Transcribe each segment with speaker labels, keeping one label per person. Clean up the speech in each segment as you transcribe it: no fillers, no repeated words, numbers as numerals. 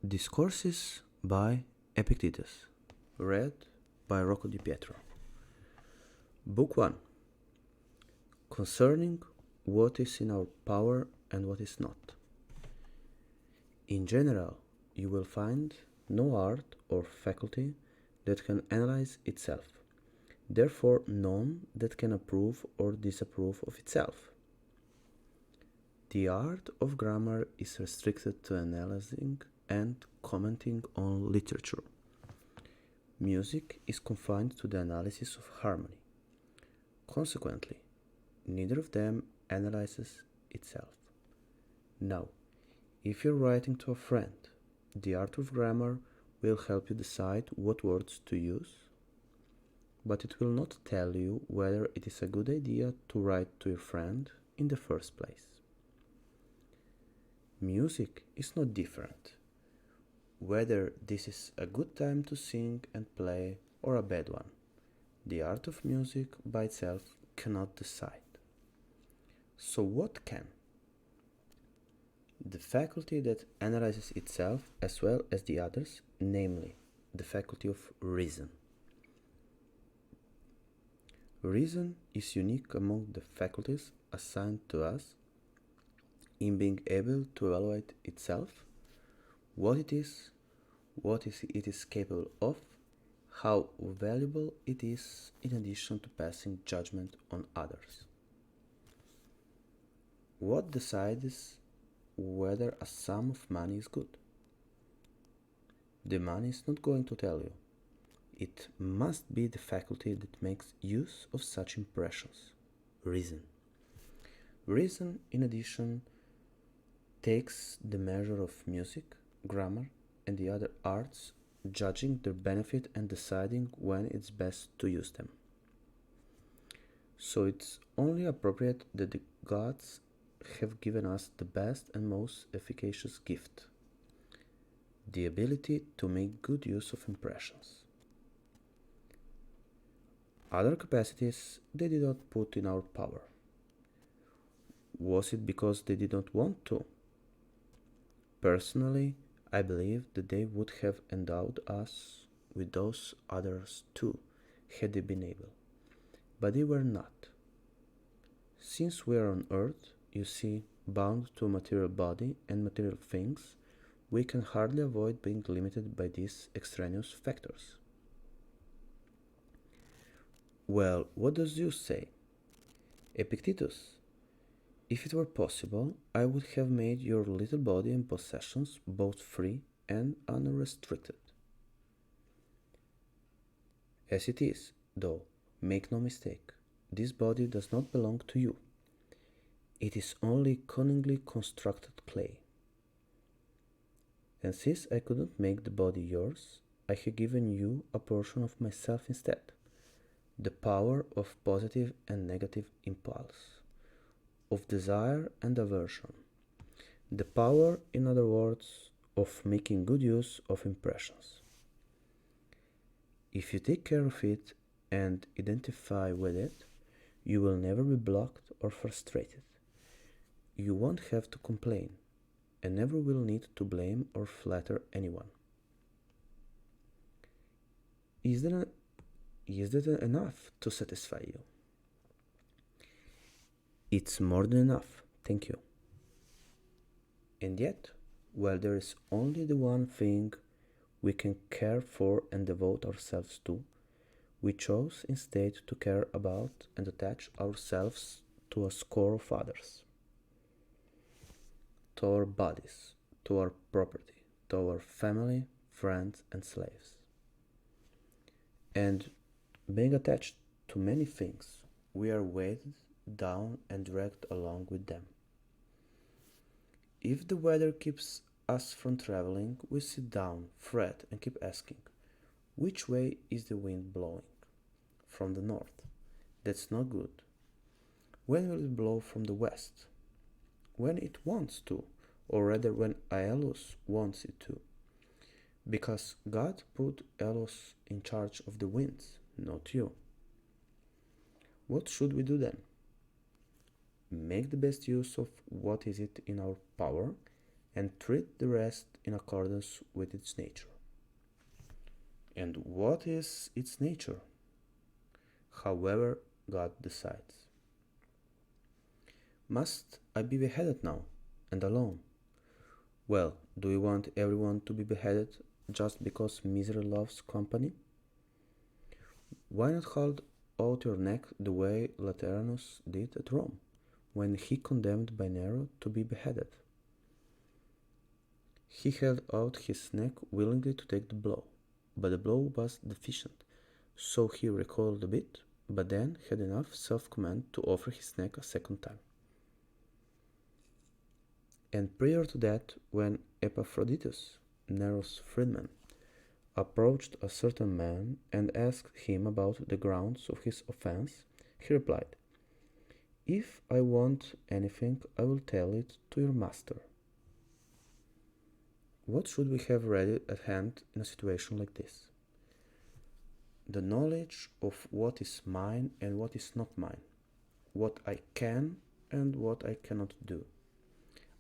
Speaker 1: Discourses by Epictetus. Read by Rocco di Pietro. Book 1. Concerning what is in our power and what is not. In general, you will find no art or faculty that can analyze itself, therefore none that can approve or disapprove of itself. The art of grammar is restricted to analyzing and commenting on literature. Music is confined to the analysis of harmony. Consequently, neither of them analyzes itself. Now, if you're writing to a friend, the art of grammar will help you decide what words to use, but it will not tell you whether it is a good idea to write to your friend in the first place. Music is not different. Whether this is a good time to sing and play or a bad one, the art of music by itself cannot decide. So what can? The faculty that analyzes itself as well as the others, namely the faculty of reason. Reason is unique among the faculties assigned to us in being able to evaluate itself, what it is capable of, how valuable it is, in addition to passing judgment on others. What decides whether a sum of money is good? The money is not going to tell you. It must be the faculty that makes use of such impressions, reason. Reason, in addition, takes the measure of music, grammar, and the other arts, judging their benefit and deciding when it's best to use them. So it's only appropriate that the gods have given us the best and most efficacious gift, the ability to make good use of impressions. Other capacities they did not put in our power. Was it because they did not want to? Personally, I believe that they would have endowed us with those others too, had they been able. But they were not. Since we are on earth, you see, bound to a material body and material things, we can hardly avoid being limited by these extraneous factors. Well, what does Zeus say? Epictetus, if it were possible, I would have made your little body and possessions both free and unrestricted. As it is, though, make no mistake, this body does not belong to you. It is only cunningly constructed clay. And since I could not make the body yours, I have given you a portion of myself instead, the power of positive and negative impulse, of desire and aversion, the power, in other words, of making good use of impressions. If you take care of it and identify with it, you will never be blocked or frustrated. You won't have to complain, and never will need to blame or flatter anyone. Is that enough to satisfy you? It's more than enough, thank you. And yet, while there is only the one thing we can care for and devote ourselves to, we chose instead to care about and attach ourselves to a score of others. To our bodies, to our property, to our family, friends, and slaves. And being attached to many things, we are weighed down and dragged along with them. If the weather keeps us from traveling, we sit down, fret, and keep asking, which way is the wind blowing? From the north. That's not good. When will it blow from the west? When it wants to, or rather when Aeolus wants it to. Because God put Aeolus in charge of the winds, not you. What should we do then? Make the best use of what is it in our power and treat the rest in accordance with its nature. And what is its nature? However God decides. Must I be beheaded now, and alone? Well, do you want everyone to be beheaded just because misery loves company? Why not hold out your neck the way Lateranus did at Rome, when he condemned by Nero to be beheaded? He held out his neck willingly to take the blow, but the blow was deficient, so he recoiled a bit, but then had enough self-command to offer his neck a second time. And prior to that, when Epictetus, Nero's freedman, approached a certain man and asked him about the grounds of his offense, he replied, "If I want anything, I will tell it to your master." What should we have ready at hand in a situation like this? The knowledge of what is mine and what is not mine, what I can and what I cannot do.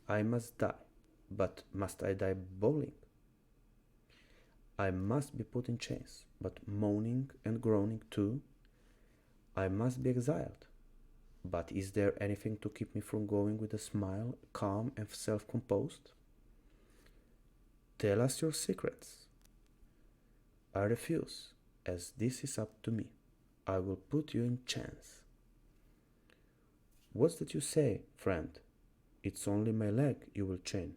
Speaker 1: I must die, but must I die bowling? I must be put in chains, but moaning and groaning too. I must be exiled, but is there anything to keep me from going with a smile, calm and self-composed? Tell us your secrets. I refuse, as this is up to me. I will put you in chains. What's that you say, friend? It's only my leg you will chain.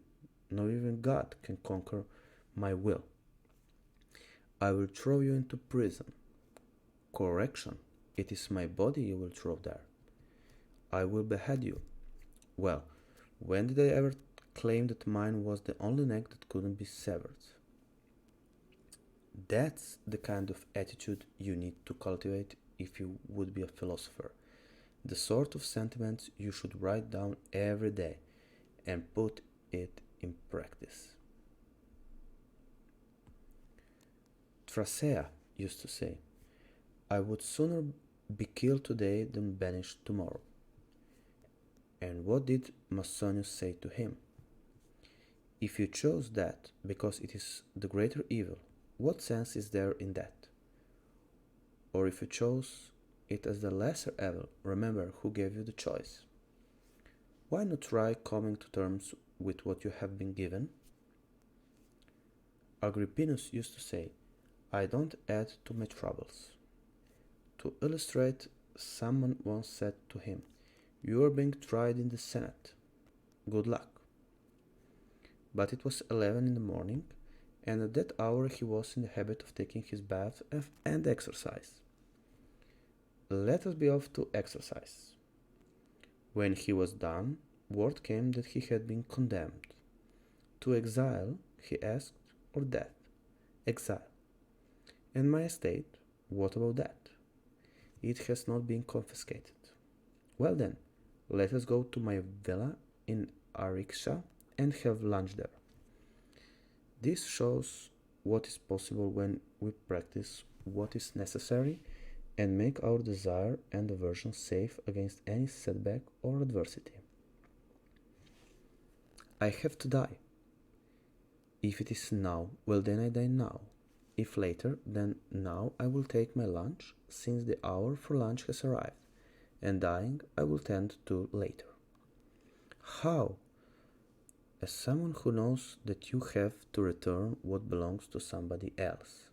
Speaker 1: Not even God can conquer my will. I will throw you into prison. Correction, it is my body you will throw there. I will behead you. Well, when did I ever claim that mine was the only neck that couldn't be severed? That's the kind of attitude you need to cultivate if you would be a philosopher. The sort of sentiments you should write down every day and put it in practice. Thrasea used to say, "I would sooner be killed today than banished tomorrow." And what did Masonius say to him? If you chose that because it is the greater evil, what sense is there in that? Or if you chose it as the lesser evil, remember who gave you the choice. Why not try coming to terms with what you have been given? Agrippinus used to say, "I don't add to my troubles." To illustrate, someone once said to him, "You are being tried in the Senate. Good luck." But it was 11 in the morning, and at that hour he was in the habit of taking his bath and exercise. Let us be off to exercise. When he was done, word came that he had been condemned. To exile, he asked, or death? Exile. And my estate, what about that? It has not been confiscated. Well then, let us go to my villa in Ariksha and have lunch there. This shows what is possible when we practice what is necessary and make our desire and aversion safe against any setback or adversity. I have to die. If it is now, well then I die now. If later, then now I will take my lunch, since the hour for lunch has arrived, and dying I will tend to later. How? As someone who knows that you have to return what belongs to somebody else.